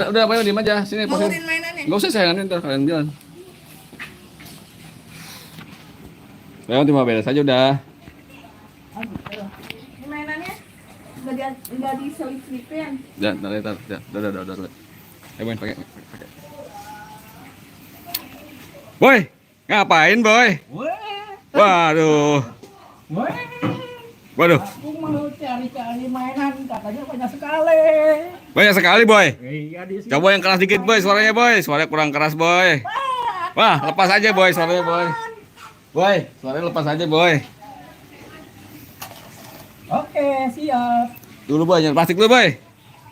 Udah, Boy, diem aja. Sini, Mau posisi. urin mainannya? Gak usah saya, nanti ntar kalian jalan. Lewat cuma beres aja udah. Ini mainannya nggak diselip-selipin. Udah. Boy, pakai. Boy, ngapain, Boy? Waduh. Waduh. Aku mau cari-cari mainan, katanya banyak sekali. Banyak sekali, Boy. Iya di sini. Coba yang keras dikit, Boy, suaranya, Boy. Suaranya kurang keras, Boy. Wah, lepas aja, Boy, suaranya, Boy. Boy, suaranya lepas aja, Boy. Oke, siap. Dulu, Boy, nyari plastik dulu, Boy.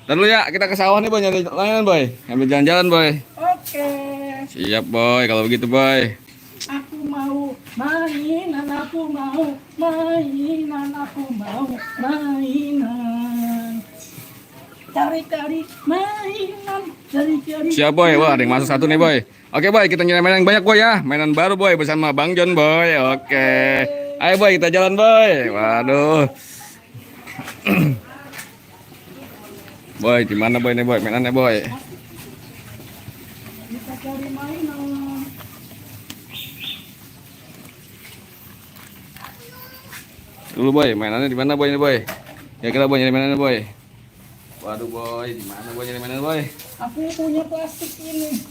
Ntar dulu ya, kita ke sawah nih, Boy, nyari layangan, Boy. Ambil jalan-jalan, Boy. Oke. Siap, Boy, kalau begitu, Boy. Aku mau mainan, aku mau mainan, aku mau mainan. Cari-cari mainan, cari-cari. Siap, Boy. Wah, ada yang masuk satu nih, Boy. Oke, Boy, kita nyari mainan yang banyak, Boy, ya. Mainan baru, Boy, bersama Bang John, Boy. Oke. Ayo, Boy, kita jalan, Boy. Waduh. Boy, gimana, Boy, nih, Boy? Mainannya, Boy. Kita cari mainan. Dulu, Boy, mainannya di mana, Boy, ini, Boy? Ya, kita, Boy, nyari mainannya, Boy. Waduh, Boy, di mana, Boy, nyari mainan, Boy? Aku punya plastik ini.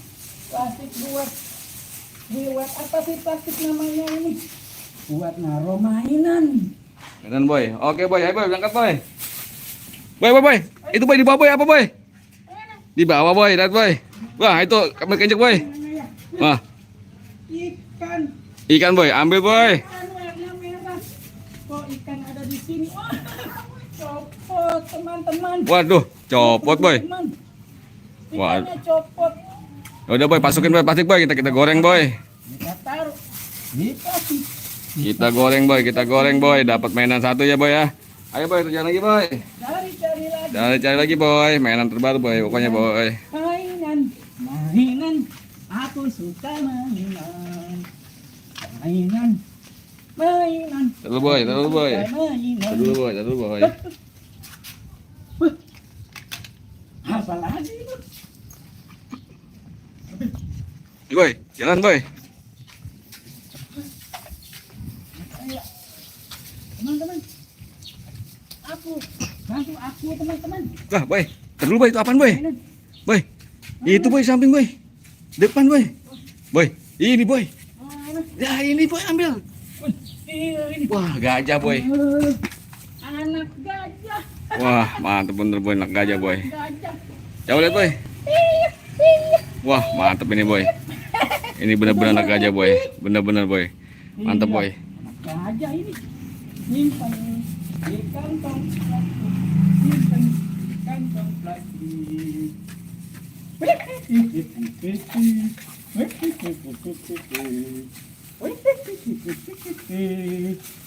Plastik buat apa sih plastik namanya ini? Buat naruh mainan. Mainan, Boy. Oke, Boy, ayo, Boy, berangkat, Boy. Boy. Itu, Boy, di bawah, Boy, apa, Boy? Di bawah, Boy, lihat, Boy. Wah, itu kamera kenjek, Boy. Wah, Ikan. ikan, Boy, ambil, Boy. Ikan warna merah. Kok ikan ada di sini? Wah, copot teman-teman. Waduh, copot, Boy. Teman. Wah. Ikannya copot. Udah, Boy, masukin, Boy, plastik, Boy. Kita goreng, Boy. Kita taruh di plastik. Kita goreng, Boy. Dapat mainan satu ya, Boy, ya. Ayo, Boy, kerjaan lagi, Boy. Cari lagi. Cari lagi, Boy. Mainan terbaru, Boy. Pokoknya, Boy. Mainan. Aku suka mainan. Mainan. Terus, Boy. Mainan. Terus, Boy. Apa lagi? Boy, jalan, Boy. Ayo. Teman-teman. Bantu aku, teman-teman. Wah, Boy. Terus dulu, Boy. Itu apaan, Boy? Mainan. Boy. Itu, Boy, samping, Boy. Depan, Boy. Boy, ini, Boy. Mainan. Ya, ini, Boy, ambil. Ini. Wah, gajah, Boy. Anak gajah. Wah, mantep bener, Boy. Anak gajah, Boy. Gajah. Coba lihat, Boy. Wah, mantep ini, Boy. Ini bener-bener anak gajah, Boy. Bener-bener, Boy. Mantep, Boy. Anak gajah ini. Simpan di kantong plastik. Simpan di kantong plastik.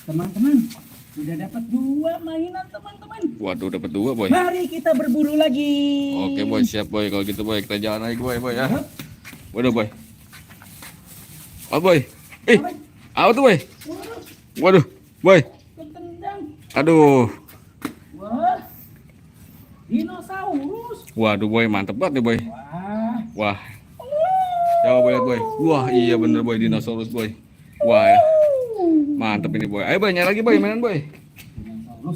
Teman-teman, sudah dapat 2 mainan, teman-teman. Waduh, dapat 2, Boy. Mari kita berburu lagi. Oke, Boy, siap, Boy. Kalau gitu, Boy, kita jalan lagi, Boy, ya. Waduh, Boy. Oh, Boy. Apa tuh, Boy? Waduh, Boy. Ketendang. Aduh. Wah, dinosaurus. Waduh, Boy, mantep banget nih, Boy. Wah. Wah. Coba, Boy, lihat, Boy. Wah, iya bener, Boy, dinosaurus, Boy. Wah, ya. Mantep ini, Boy. Ayo, Boy, nyari lagi, Boy, mainan, Boy.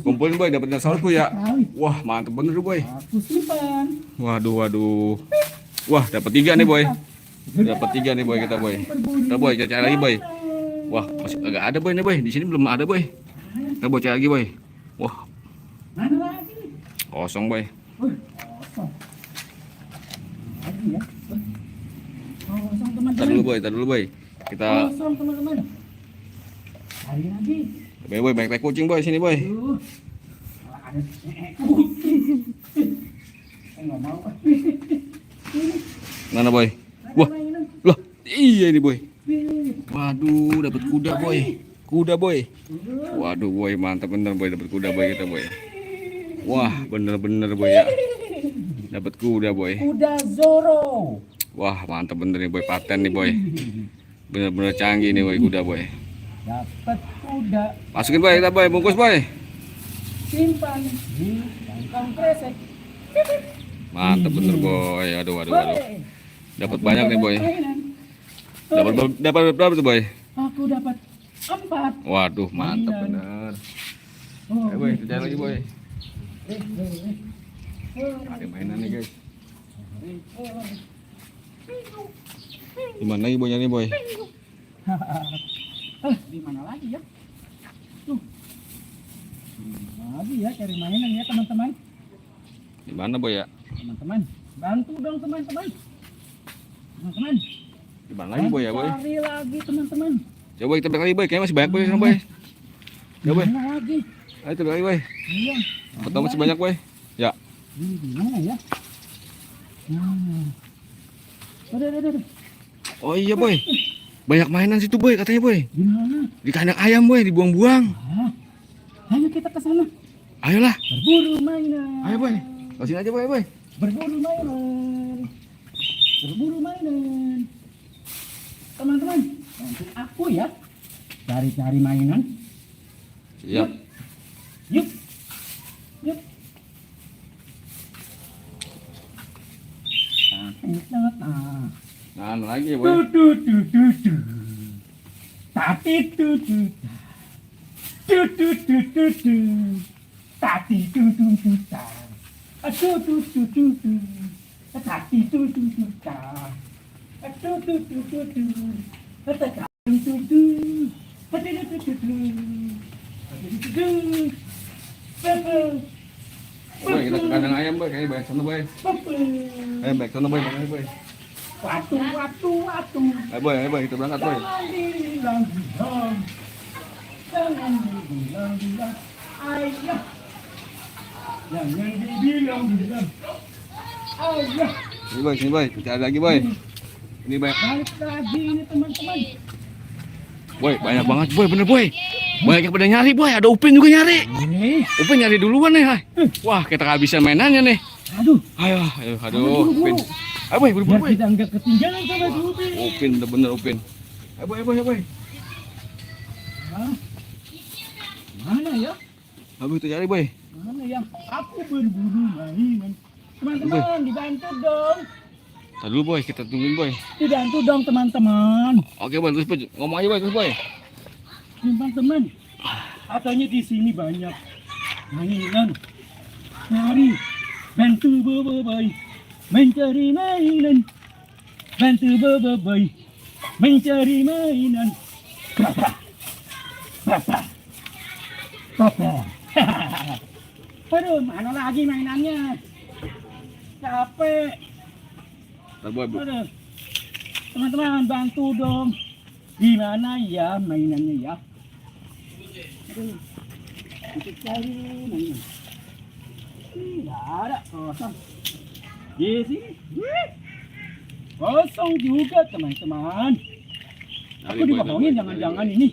Kumpulin, Boy, dapat dinosaurus, Boy, ya. Wah, mantep bener, Boy. Aku simpan. Waduh. Wah, dapat 3 nih, Boy. Dapat 3 nih, Boy, kita, Boy. Kita, Boy, cari lagi, Boy. Wah, masih agak ada, Boy, nih, Boy. Di sini belum ada, Boy. Kita, Boy, cari lagi, Boy. Wah, Mana lagi? kosong, Boy. Kosong. Lagi ya. Kosong, Tar dulu, teman-teman. Boy. Kita, Kosong, teman-teman. Cari lagi. Boy, banyak kucing, Boy, sini, Boy. Aduh. Malah ada kucing. Nggak mau. Mana, Boy? Ada Wah, mainan. loh, iya ini, Boy. Wih. Waduh, dapat kuda, Boy. Kuda, Boy. Waduh, Boy, mantap bener, Boy, dapat kuda, Boy, kita, Boy. Wah, bener-bener, Boy, ya. Dapat kuda, Boy. Kuda Zoro. Wah, mantap bener nih, Boy. Paten nih, Boy. Bener-bener canggih nih, Boy, kuda, Boy. Dapat kuda. Masukin, Boy, kita, Boy. Bungkus, Boy. Simpan di kantong kresek. Mantap bener boy. Aduh, aduh, aduh. Dapat banyak nih boy. Dapat berapa tuh boy? Aku dapat 4. Waduh, mantap bener. Oh, Ayo boy, kita cari lagi boy. eh. Ada mainan nih guys. Gimana lagi boy nyari boy? Di mana lagi ya? Tuh. Lagi ya cari mainan ya teman-teman. Di mana boy ya? Teman-teman, bantu dong teman-teman. Teman-teman. Di mana lagi boy ya boy? Cari lagi teman-teman. Coba kita balik lagi boy, kayaknya masih banyak boy sana boy. Ya boy, Mana lagi? ayo kita balik lagi boy. Iya. Betul masih banyak boy. Ya. Di mana ya? Nah. Udah. Oh iya boy. Banyak mainan situ boy katanya boy. Di mana? Di kandang ayam boy, dibuang-buang. Ah, ayo kita ke sana. Ayolah. Berburu mainan. Ayo boy. Kau sini aja boy boy. Berburu mainan. Berburu mainan. Teman-teman, bantu aku ya. Cari-cari mainan. Siap. Yuk. Yuk. Nah, lagi boy. Tati Tati Boy, kita ke kandang ayam boy, kayaknya banyak sana boy. Ayo baik sana boy, mana boy? Watu. Ayo boy, kita berangkat boy. Jangan dibilang. Ayah. Jangan dibilang. Ayah. Sini boy, kita cari lagi boy. Ini banyak. Balik lagi ini teman-teman. Boy, banyak banget boy, bener boy. Banyak yang pada nyari boy, ada Upin juga nyari. Ini. Upin nyari duluan nih. Hai. Wah, kita kehabisan mainannya nih. Aduh. Aduh, Upin. Ayo boy, buru-buru Biar boy. kita nggak ketinggalan sama Upin. Upin, udah bener Upin. Ayo boy. Hah? Mana ya? Habis itu cari boy. Mana yang aku berburu mainan? Teman-teman, dibantu dong. Tadi dulu boy, kita tungguin boy. Dibantu dong teman-teman. Oke boy, terus boy. Ngomong aja boy, terus boy. Teman-teman, katanya di sini banyak mainan. Mari bantu boboiboy mencari mainan. Bantu boboiboy mencari mainan. Papa. Aduh, mana lagi mainannya? Capek. Ntar boy, Aduh. Teman-teman, bantu dong. Di mana ya mainannya ya? Aduh. Kita cari mainan. Tidak ada, kosong. Di sini. Kosong juga, teman-teman. Aku Boy, dibohongin, boy. jangan-jangan ini.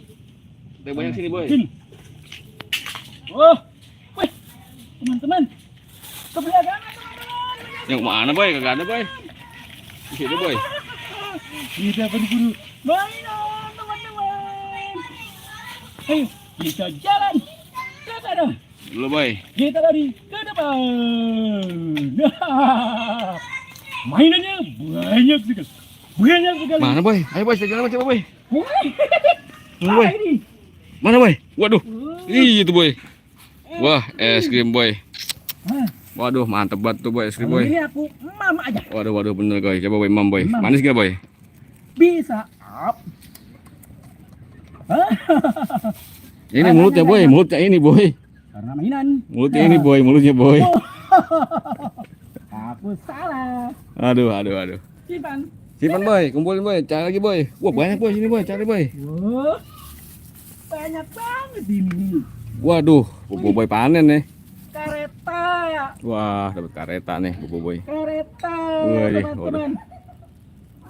Ada banyak sini boy. Sini. Oh, wih, teman-teman. Kebelakangan, teman-teman. Yang mana boy? Kagak ada boy. Di situ boy. Kita berburu mainan, teman-teman. Ayo, kita jalan ke sana. Dulu boy. Kita lari ke depan. Mainannya banyak sekali. Banyak sekali. Mana boy? Ayo boy, kita jalan coba boy. Mana, boy? Ah, ini. Mana boy? Waduh. Oh. Ih, itu boy. Wah, es krim boy. Ah, Waduh, mantep banget tuh boy es krim kalau boy. ini aku mama aja. Waduh, bener boy. Coba boy, mam boy. Mam. Manis gak boy? Bisa. Up. Ini mulutnya boy, mulutnya ini boy. Karena mainan. Mulutnya ini boy, mulutnya boy. Aku salah. Aduh. Simpan boy, kumpulin boy, cari lagi boy. Wah, banyak boy sini boy, cari boy. Wah, banyak banget ini. Waduh, bobo boy panen nih. Kereta ya. Wah, dapat kareta nih bobo boy. Kereta Waduh, teman-teman.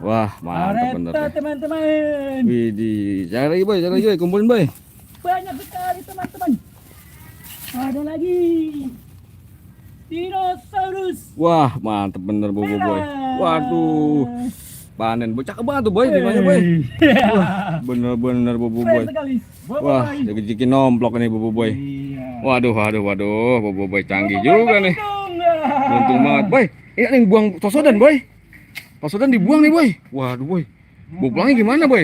Wah, mantap bener Kereta nih. teman-teman. Widih, cari lagi boy, kumpulin boy. Banyak sekali teman-teman. Ada lagi. Dinosaurus. Wah, mantap bener bobo boy. Merah. Waduh, panen boy, cakep banget tuh boy, gimana boy? Wah, bener-bener bobo boy. Keren sekali. Wah, jadi nomplok nih bobo boy. Iya. Waduh, bobo boy canggih juga nih. Untung banget boy. Iya nih buang tosodan boy. Tosodan dibuang nih boy. Waduh boy. Bawa pulangnya gimana boy?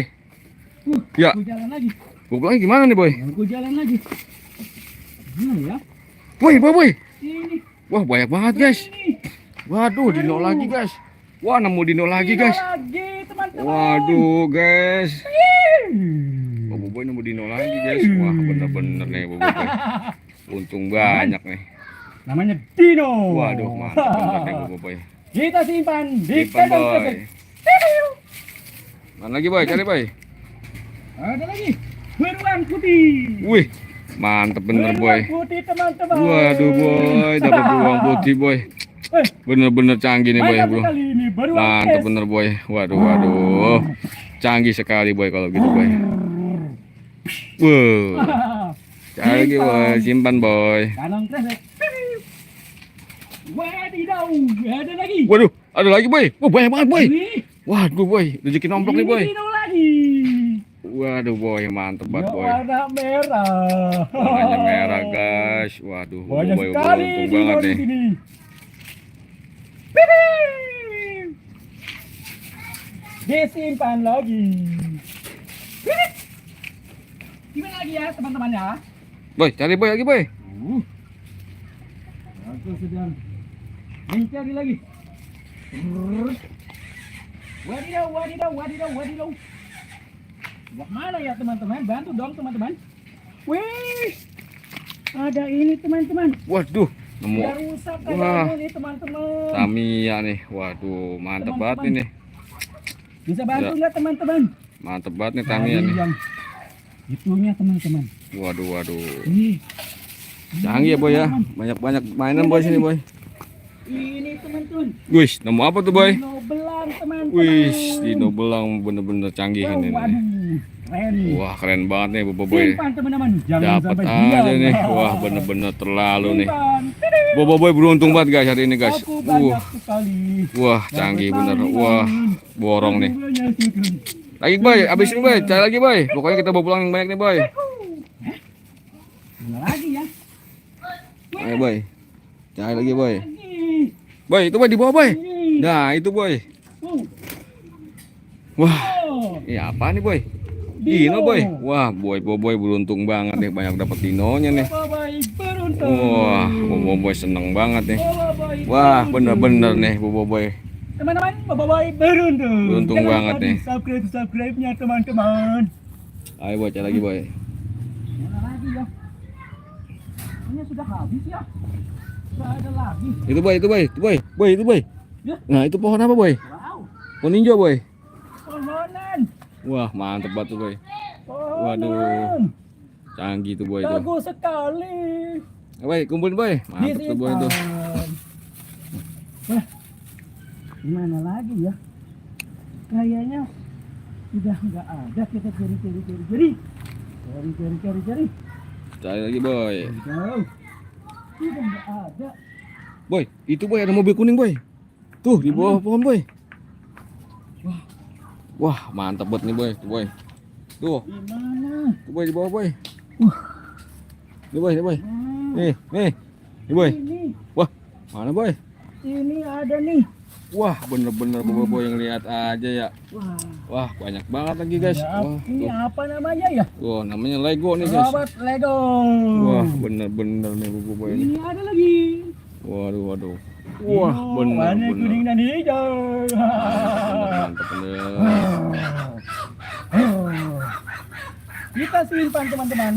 Ya. Aku jalan lagi. Bawa pulangnya gimana nih boy? Aku jalan lagi. Gimana ya? Boy, boy. Ini. Wah banyak banget guys. Ini. Waduh dino lagi guys. Wah nemu dino lagi Dino guys. lagi, teman-teman. Waduh guys. Oh, Boboiboy nemu dino lagi guys. Wah bener-bener nih Boboiboy. Untung banyak nih. Namanya Dino. Waduh mantap bener nih Boboiboy. Kita simpan di Simpan kandang boy. kresek. Mana lagi boy? Cari boy. Ada lagi beruang putih. Wih mantep bener boy. Beruang putih teman-teman. Waduh boy dapat beruang putih boy. Bener-bener canggih nih boy Banyak bro. sekali ini beruang Mantep es. bener boy. Waduh. Canggih sekali boy kalau gitu boy. Wow. Cari lagi boy. Simpan boy. Kandang kresek. Wadidaw, ada lagi. Waduh ada lagi boy. Wah banyak banget boy. Ini. Waduh boy. Rezeki nomplok nih boy. Dino lagi. Waduh boy mantep banget Ya, boy. warna merah. Warnanya merah guys. Waduh Banyak boy sekali beruntung Dino banget di nih. sini. Pipih. Disimpan lagi. Pipih. Gimana lagi ya teman-teman ya? Boy cari boy lagi boy. Aku sedang mencari lagi. Wadidaw, wadidaw, wadidaw, wadidaw. Wah, mana ya teman-teman? Bantu dong teman-teman. Wih, ada ini teman-teman. Waduh nemu Udah rusak Wah. kayaknya nih teman-teman. Tamiya nih. Waduh mantep banget ini. Bisa bantu Ya. nggak teman-teman? Mantep banget nih Tamiya Tadi nih. yang itunya teman-teman. Waduh waduh. Ini. Canggih ya boy ya. Banyak-banyak mainan boy sini boy. Ini teman-teman. Wih nemu apa tuh boy? Dino belang teman-teman. Wih dino belang bener-bener canggih Wow, ini nih. waduh, keren. Wah keren banget nih Boboiboy. Simpan teman-teman. Jangan Dapat sampai aja hilang. nih. Wah bener-bener terlalu nih. Simpan. Boboiboy beruntung banget guys hari ini guys. Aku banyak sekali. Wah canggih bener. Wah borong nih. Banyak sekali. Lagi boy, abis ini boy, cari lagi boy. Pokoknya kita bawa pulang yang banyak nih boy. Mana lagi ya? Ayo boy, cari lagi boy. Lagi. Boy itu boy di bawah boy. Ini. Nah itu boy. Oh. Wah Oh. ini apa nih boy? Dino boy. Wah boy beruntung banget nih banyak dapat dinonya nih. Baik beruntung. Wah Boboiboy seneng banget nih. Baik Wah beruntung. bener-bener nih Boboiboy. Teman-teman, baik beruntung. Beruntung Jangan banget lupa nih. di subscribe-nya teman-teman. Ayo boy cari lagi boy. Mana lagi ya? Ini sudah habis ya? Sudah ada lagi. Itu boy, boy itu boy. Ya. Nah itu pohon apa boy? Wow. Pohon ninja boy. Pohonan. Wah mantep banget tuh boy. Pohonan. Waduh. Canggih tuh boy itu. Bagus sekali. Boy kumpulin boy. Mantep tuh boy itu. Disimpan. Wah, gimana lagi ya? Kayaknya sudah nggak ada. Kita cari. Cari lagi boy. Jauh. Sudah nggak ada. Boy itu boy ada mobil kuning boy. Tuh di bawah pohon boy. Wah mantep banget nih boy. Tuh boy. Tuh. Di mana? Tuh boy di bawah boy. Nih boy. Nih. Nih boy. Ini, Wah mana boy? ini ada nih. Wah bener-bener boy yang lihat aja ya. Wah. Wah banyak banget lagi guys. Ya, Wah, ini tuh. apa namanya ya? Wah namanya Lego nih guys. Robot Lego. Wah bener-bener nih boy ini. Ini ada lagi. Waduh. Wah Ini warna kuning bener-bener. dan hijau. Mantap bener. Kita simpan teman-teman.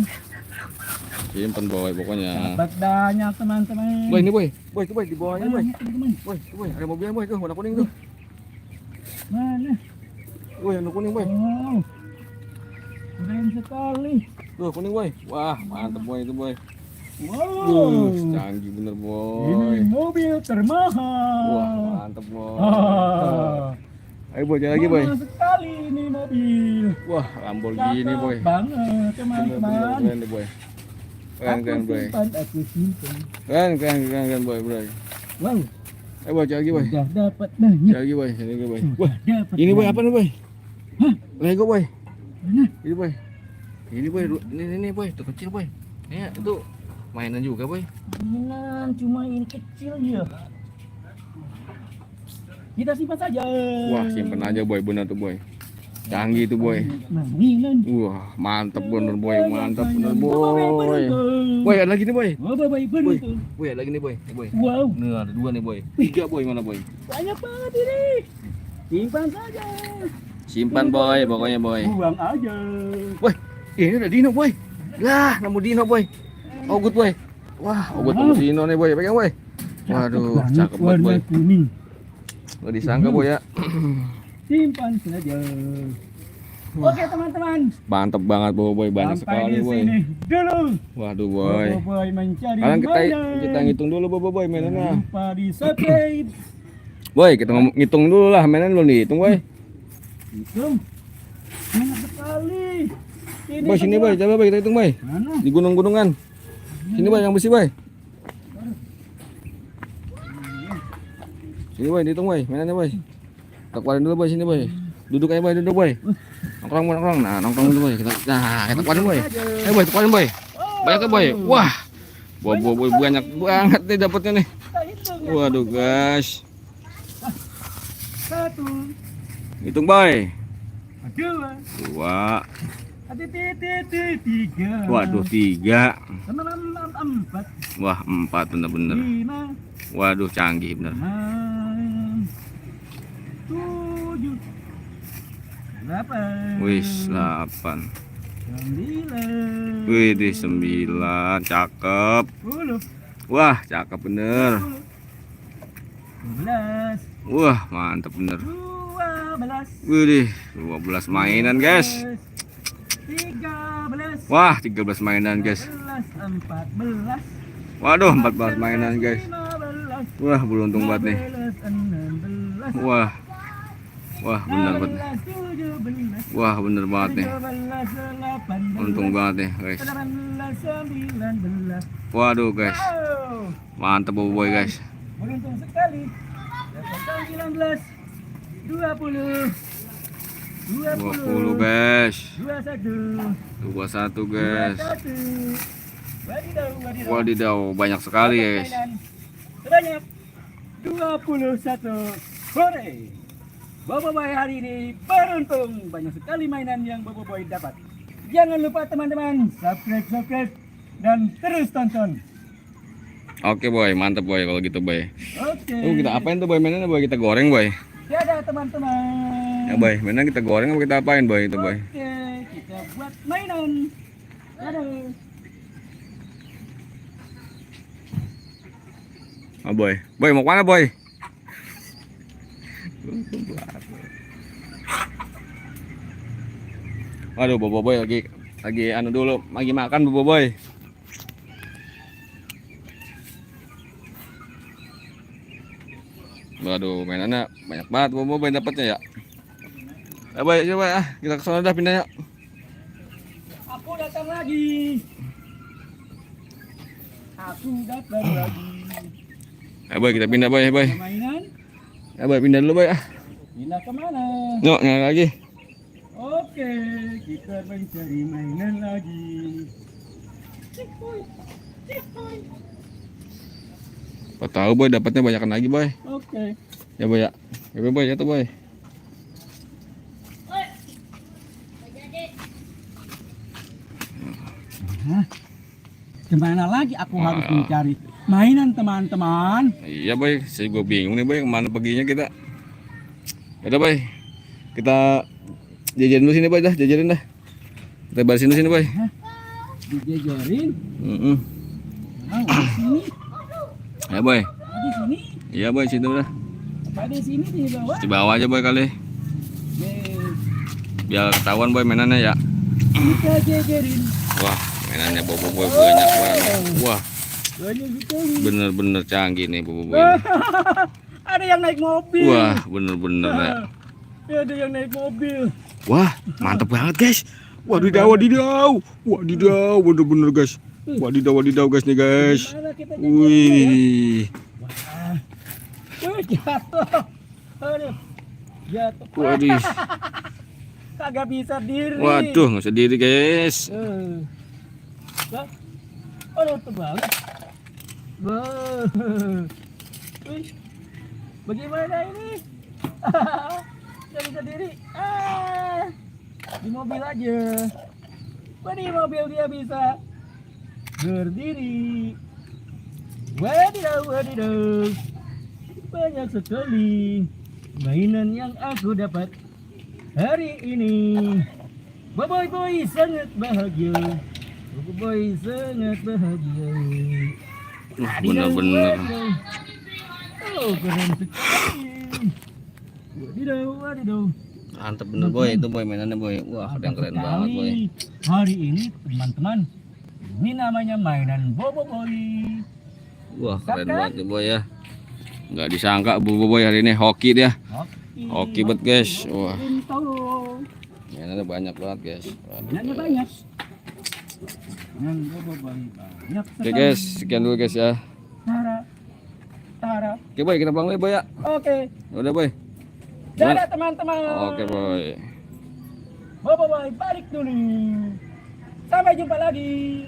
Simpen boy pokoknya. Dapat banyak teman-teman. Boy ini boy. Boy itu boy di bawahnya boy. Mana, teman-teman? Boy, itu boy, ada mobilnya boy tuh warna kuning tuh. Mana? Boy warna kuning boy. Wow. Keren sekali. Tuh kuning boy. Wah mantap boy itu boy. Wow. Canggih bener Ini boy. mobil termahal. Wah mantap boy. Ah. Ayo boy jalan lagi boy. Mahal sekali ini mobil. Wah Lamborghini boy. Cakep banget Bener-bener teman-teman. keren deh boy. Keren boy. Aku simpan. Keren boy bro. Wow, Ayo boy jalan lagi boy. udah dapat banyak. Jalan lagi boy. Jalan lagi boy. Wah Dapat ini boy banyak. apa nih boy? Hah? Lego boy. Mana? Ini boy. Ini boy. Ini boy. Itu kecil boy. Ya itu mainan juga boy. Mainan cuma ini kecil ya. Kita simpan saja. Wah, simpen aja boy, bener tuh boy. Canggih tuh boy. Mainan. Wah, mantep bener boy, mantap bener boy. Boy, ada lagi nih boy. Oh, boy, bener tuh. Boy, ada lagi nih boy. Boy. Wow, Nih, ada 2 nih boy. 3 boy, mana boy? banyak banget ini. Simpan saja. Simpan boy, pokoknya boy. Buang aja. Boy, ini ada Dino boy. Lah, nemu Dino boy. Ogut boy. Wah, Ogut nemu Dino nih boy, pegang boy. Waduh, cakep banget boy. Warna kuning. Gak disangka boy ya. Simpan saja. Oke teman-teman. Mantep banget boy, banyak sekali Sampai di boy. sini dulu. Waduh boy. Boy mencari Sekarang mainan. kita ngitung dulu boy mainannya. Lupa di subscribe. Boy, kita ngitung dulu lah mainan lu nih, hitung boy. Hitung. Banyak sekali. Ini Boy, sini semua. boy, coba boy kita hitung boy. Mana? Di gunung-gunungan. Sini boy, yang besi boy. Sini boy, dihitung boy, mainannya boy. Kita keluarin dulu boy, sini boy. Duduk aja boy, duduk boy. Nongkrong boy, nongkrong. Nah, nongkrong dulu boy. Kita keluarin boy. Ayo boy, keluarin boy. Banyak boy. Wah. Boy banyak banget nih dapatnya nih. Kita hitung ya. Waduh guys. 1, Hitung boy. 2, 2. titik 3. Waduh 3. 4, Wah 4 bener-bener. 5, Waduh canggih bener. 6, 7, 8. Wis 8. 9, Wih di 9. Cakep. 10, Wah cakep bener. 12, Wah mantep bener. 12, Wih di 12 mainan guys. 13, Wah 13 mainan guys. 14, Waduh 14 mainan guys. 15, Wah beruntung banget nih. 16, Wah. Wah bener banget. 17, Wah bener banget nih. 18, Untung banget nih guys. 19. Waduh guys. Wow, Mantep boy guys. beruntung sekali. 19, 20, 20 guys. 21, 21 guys. 21. Wadidaw. Wadidaw banyak sekali guys. Mainan sebanyak 21. Hore. Bobo Boy hari ini beruntung banyak sekali mainan yang Bobo Boy dapat. Jangan lupa teman-teman subscribe dan terus tonton. Oke boy, mantep boy kalau gitu boy. Oke. Kita apain tuh boy mainannya boy? Kita goreng boy. Dadah teman-teman. Ya boy, mainan kita goreng apa kita apain boy itu boy? Oke, kita buat mainan. Dadah. Oh boy, boy mau kemana boy? Waduh, bobo boy lagi anu dulu, lagi makan bobo boy. Waduh, mainannya banyak banget bobo boy dapatnya ya. Ya boy, coba ya, kita ke sana dah pindahnya. Aku datang lagi. Aku datang lagi. Ya boy, kita pindah boy, boy. Ada mainan? Ya boy, pindah dulu boy. Pindah kemana? Yuk, nyala lagi. Oke, kita mencari mainan lagi. Kau tahu boy, dapatnya banyakan lagi boy. Oke. Ya boy ya. Ya boy, jatuh boy. Hah? Kemana lagi aku harus mencari mainan teman-teman? Iya boy, saya gue bingung nih boy, kemana perginya kita. Yaudah boy, kita jajarin dulu sini boy dah, jajarin dah. Kita barisin dulu sini boy. Dijejerin? Oh, di sini? Ya boy, Di sini? iya boy, situ dah. Apa di sini di bawah? Di bawah aja boy kali. Biar ketahuan boy mainannya ya. Kita jejerin. Wah, mainannya bobo boy banyak banget. Wah, Banyak sekali. bener-bener canggih nih bobo boy. Ada yang naik mobil. Wah, bener-bener ya. Ada yang naik mobil. Wah, mantep banget guys. Wadidaw, wadidaw, wadidaw, bener-bener guys. Wadidaw, wadidaw guys nih guys. Mana kita jejerin ya? Wih, Jatuh. Aduh. Jatuh. waduh, Kagak bisa diri. waduh, nggak usah diri guys. Wah. Aduh, tebal. Wah. Wih. Bagaimana ini? Gak bisa diri. Di mobil aja. Di mobil dia bisa berdiri. Wadidaw, wadidaw. Banyak sekali mainan yang aku dapat hari ini. Boy sangat bahagia. Boy sangat bahagia. Bener-bener. Oh, keren sekali. Wadidaw. Mantap bener boy, itu boy mainannya boy. Wah, ada yang keren banget boy. Hari ini teman-teman, ini namanya mainan Bobo Boy. Wah, keren banget nih boy ya. Nggak disangka Bobo Boy hari ini hoki dia. Hoki banget guys. Wah, mainannya banyak banget guys. Mainannya banyak. Mainan Bobo Boy banyak. Oke guys, sekian dulu guys ya. Tara. Oke boy, kita pulang dulu boy ya. Oke. Udah boy. Dadah teman-teman. Oke boy. Bobo Boy balik dulu. Sampai jumpa lagi.